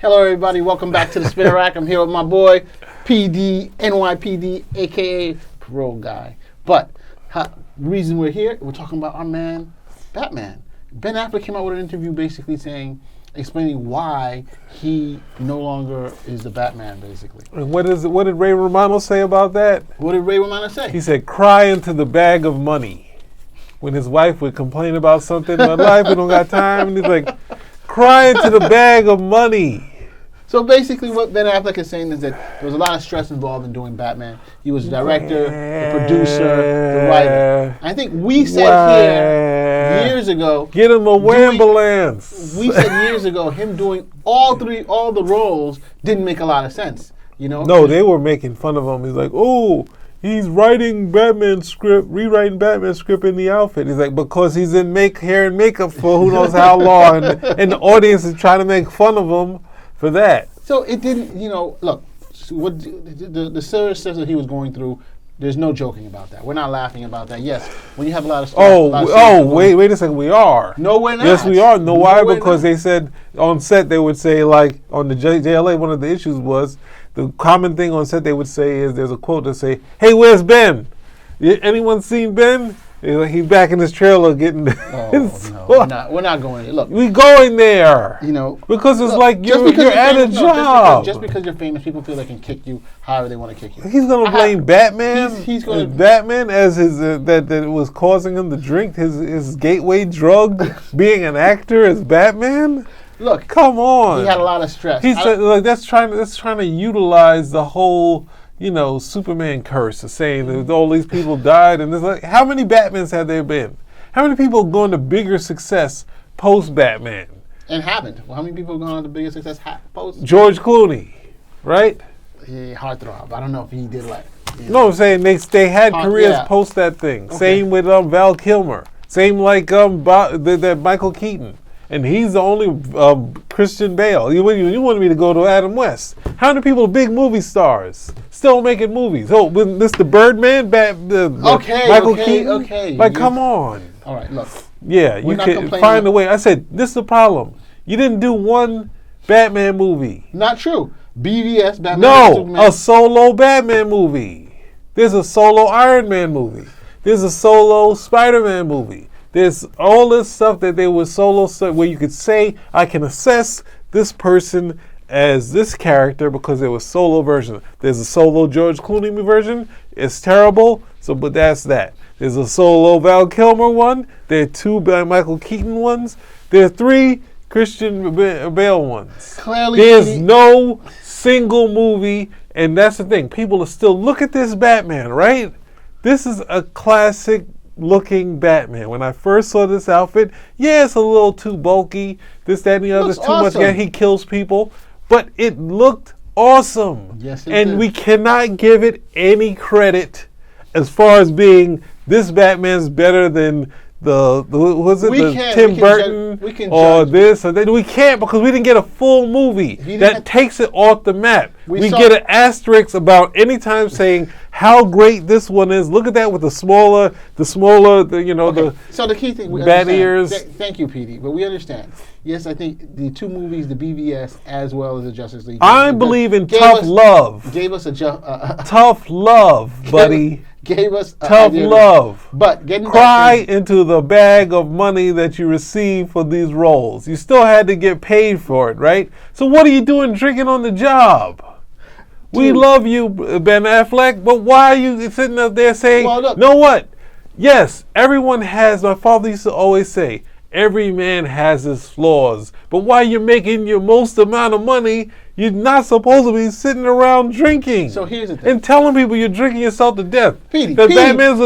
Hello, everybody. Welcome back to the Spinner Rack. I'm here with my boy, PD, NYPD, a.k.a. Parole Guy. But the reason we're here, we're talking about our man, Batman. Ben Affleck came out with an interview basically explaining why he no longer is the Batman, basically. And what did Ray Romano say about that? What did Ray Romano say? He said, cry into the bag of money. When his wife would complain about something in my life, we don't got time, and he's like, cry into the bag of money. So basically what Ben Affleck is saying is that there was a lot of stress involved in doing Batman. He was the director, the producer, the writer. I think we said here years ago. Get him a wambulance. We said years ago him doing all the roles didn't make a lot of sense. You know? No, they were making fun of him. He's like, oh, he's rewriting Batman script in the outfit. He's like, because he's in hair and makeup for who knows how long, and the audience is trying to make fun of him for that. So it didn't, look, what the serious stuff that he was going through, there's no joking about that. We're not laughing about that. Yes, when you have a lot of stuff. Wait a second, we are. No, we're not. Yes, we are. No, why? Because they said on set, they would say, like, on the JLA, one of the issues was, the common thing on set they would say is, there's a quote that say, hey, where's Ben? Anyone seen Ben? He's back in his trailer getting. No, we're not going there. Look, we going there. Because it's like you're at a job. Just because you're famous, people feel they can kick you however they want to kick you. He's gonna blame Batman. He's gonna Batman as his that was causing him to drink his gateway drug. Being an actor as Batman. Look, come on. He had a lot of stress. He said like that's trying to utilize the whole. Superman curse of saying that all these people died, and it's like, how many Batmans have there been? How many people have gone to bigger success post-Batman? And haven't. Well, how many people have gone to bigger success post? George Clooney, right? Yeah, heartthrob. I don't know if he did like. No, I'm saying they had careers post that thing. Okay. Same with Val Kilmer. Same like that Michael Keaton. And he's the only Christian Bale. You wanted me to go to Adam West. How many people are big movie stars still making movies? Oh, with this the Birdman, Michael Keaton. Okay. Like, come on. All right, look. Yeah, you can find a way. I said, this is the problem. You didn't do one Batman movie. Not true. BVS, Batman. No, a solo Batman movie. There's a solo Iron Man movie. There's a solo Spider-Man movie. There's all this stuff that they were solo stuff where you could say, I can assess this person as this character because there was solo version. There's a solo George Clooney version. It's terrible, but that's that. There's a solo Val Kilmer one. There are two Michael Keaton ones. There are three Christian Bale ones. Clearly, there's no single movie, and that's the thing. People are still, look at this Batman, right? This is a classic looking Batman. When I first saw this outfit, it's a little too bulky, this, that, and the other, too much. Yeah, he kills people, but it looked awesome. Yes, it and did. We cannot give it any credit as far as being this Batman's better than Tim Burton or this or that. We can't because we didn't get a full movie that takes it off the map. We get an asterisk about any time saying how great this one is. Look at that with the smaller, So the key thing, we bat ears. Thank you, PD. But we understand. Yes, I think the two movies, the BVS as well as the Justice League. I believe in tough love. Gave us tough love, buddy. Gave us tough love. But cry into the bag of money that you receive for these roles. You still had to get paid for it, right? So what are you doing drinking on the job? We love you, Ben Affleck, but why are you sitting up there saying, know what? Yes, everyone has, my father used to always say, every man has his flaws. But while you're making your most amount of money, you're not supposed to be sitting around drinking. So here's the thing. And telling people you're drinking yourself to death. That Batman's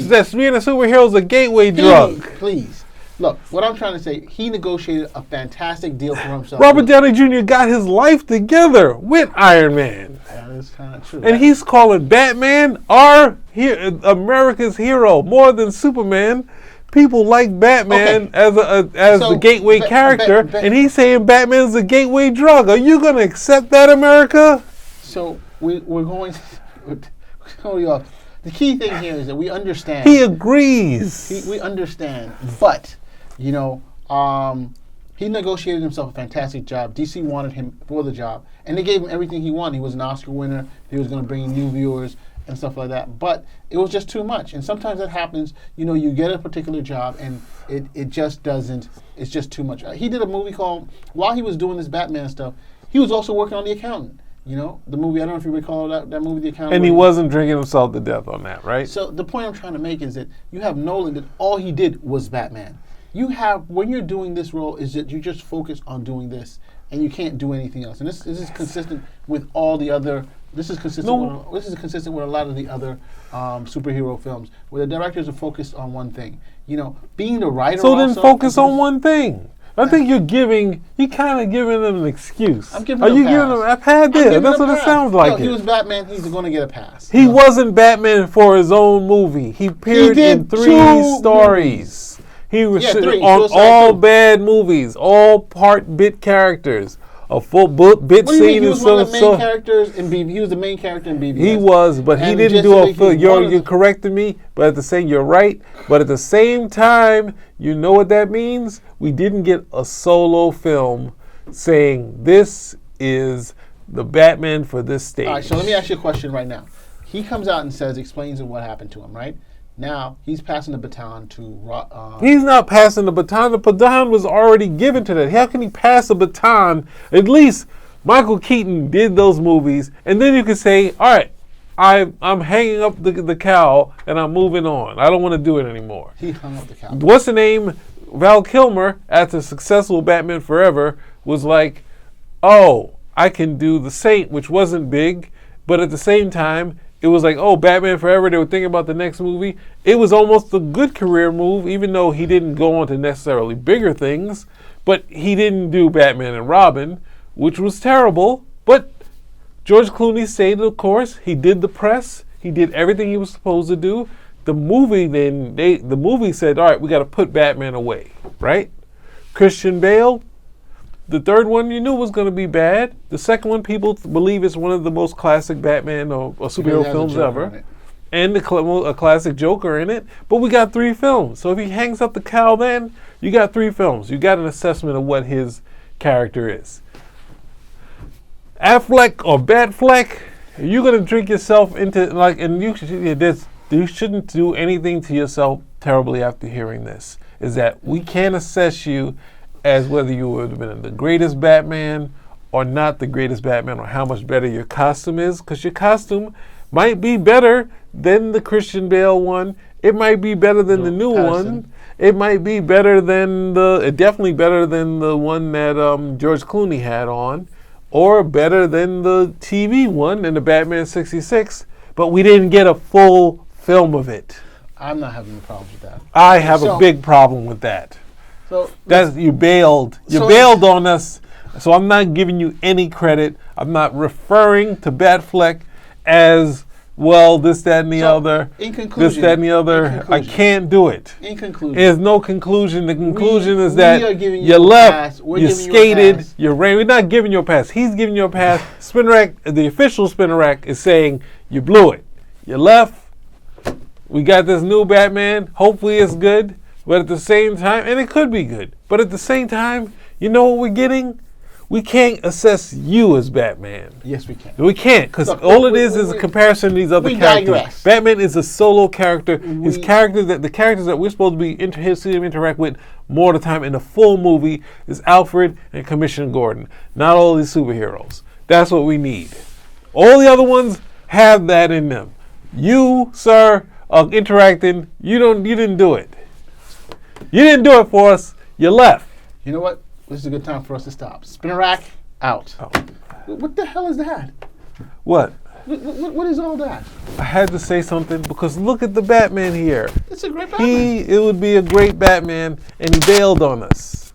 that being a superhero is a gateway drug. Please. Look, what I'm trying to say, he negotiated a fantastic deal for himself. Robert Downey Jr. got his life together with Iron Man. That is kind of true. And he's calling Batman America's hero more than Superman. People like Batman as the gateway character, and he's saying Batman's a gateway drug. Are you going to accept that, America? So we're going to... The key thing here is that we understand. He agrees. We understand, but He negotiated himself a fantastic job. DC wanted him for the job, and they gave him everything he wanted. He was an Oscar winner. He was going to bring in new viewers and stuff like that. But it was just too much. And sometimes that happens. You know, you get a particular job, and it just doesn't. It's just too much. He did a movie called, while he was doing this Batman stuff, he was also working on The Accountant. You know, the movie, I don't know if you recall that movie, The Accountant. And he wasn't drinking himself to death on that, right? So the point I'm trying to make is that you have Nolan, that all he did was Batman. You have, when you're doing this role, is that you just focus on doing this, and you can't do anything else. And this is consistent with all the other. This is consistent. This is consistent with a lot of the other superhero films, where the directors are focused on one thing. You know, being the writer. So then focus on one thing. I think you're kind of giving them an excuse. I'm giving them a pass. Giving them a pass? Yeah, that's what it sounds like. He was Batman. He's going to get a pass. He wasn't Batman for his own movie. He appeared in 3 stories. He was on all bad movies, all bit characters. A full bit scene. He was one of the main characters in BB. He was the main character in BB. He was, but he didn't do a full. You're correcting me, but at the same, you're right. But at the same time, you know what that means? We didn't get a solo film saying this is the Batman for this stage. All right, so let me ask you a question right now. He comes out and explains what happened to him, right? Now, he's passing the baton to... he's not passing the baton. The baton was already given to that. How can he pass the baton? At least Michael Keaton did those movies. And then you can say, all right, I'm hanging up the cowl and I'm moving on. I don't want to do it anymore. He hung up the cowl. What's the name? Val Kilmer, after successful Batman Forever, was like, oh, I can do The Saint, which wasn't big. But at the same time... It was like, oh, Batman Forever, they were thinking about the next movie. It was almost a good career move, even though he didn't go on to necessarily bigger things. But he didn't do Batman and Robin, which was terrible. But George Clooney stayed the course. He did the press. He did everything he was supposed to do. The movie the movie said, all right, we got to put Batman away, right? Christian Bale, the third one you knew was going to be bad. The second one, people believe is one of the most classic Batman or superhero films ever. And a classic Joker in it. But we got 3 films. So if he hangs up the cowl then, you got 3 films. You got an assessment of what his character is. Affleck or Batfleck, you're going to drink yourself into, and you shouldn't do anything to yourself terribly after hearing this. Is that we can't assess you as whether you would have been the greatest Batman or not the greatest Batman, or how much better your costume is, because your costume might be better than the Christian Bale one. It might be better than the new one. It might be better than definitely better than the one that George Clooney had on, or better than the TV one in the Batman 66. But we didn't get a full film of it. I'm not having any problems with that. I have a big problem with that. So you bailed. You bailed on us. So I'm not giving you any credit. I'm not referring to Batfleck as, well, this, that, and the other. In conclusion, this, that, and the other. I can't do it. In conclusion. There's no conclusion. The conclusion is that you left, you skated, you ran. We're not giving you a pass. He's giving you a pass. Spinner Rack, the official Spinner Rack, is saying you blew it. You left. We got this new Batman. Hopefully it's good. But at the same time, and it could be good, but at the same time, you know what we're getting? We can't assess you as Batman. Yes, we can. We can't, because all it is a comparison to these other characters. Digress. Batman is a solo character. The characters that we're supposed to be see him interact with more of the time in the full movie is Alfred and Commissioner Gordon, not all these superheroes. That's what we need. All the other ones have that in them. You, sir, are interacting. You didn't do it. You didn't do it for us. You left. You know what? This is a good time for us to stop. Spinner Rack, out. Oh. What the hell is that? What? What is all that? I had to say something because look at the Batman here. It's a great Batman. It would be a great Batman, and he bailed on us.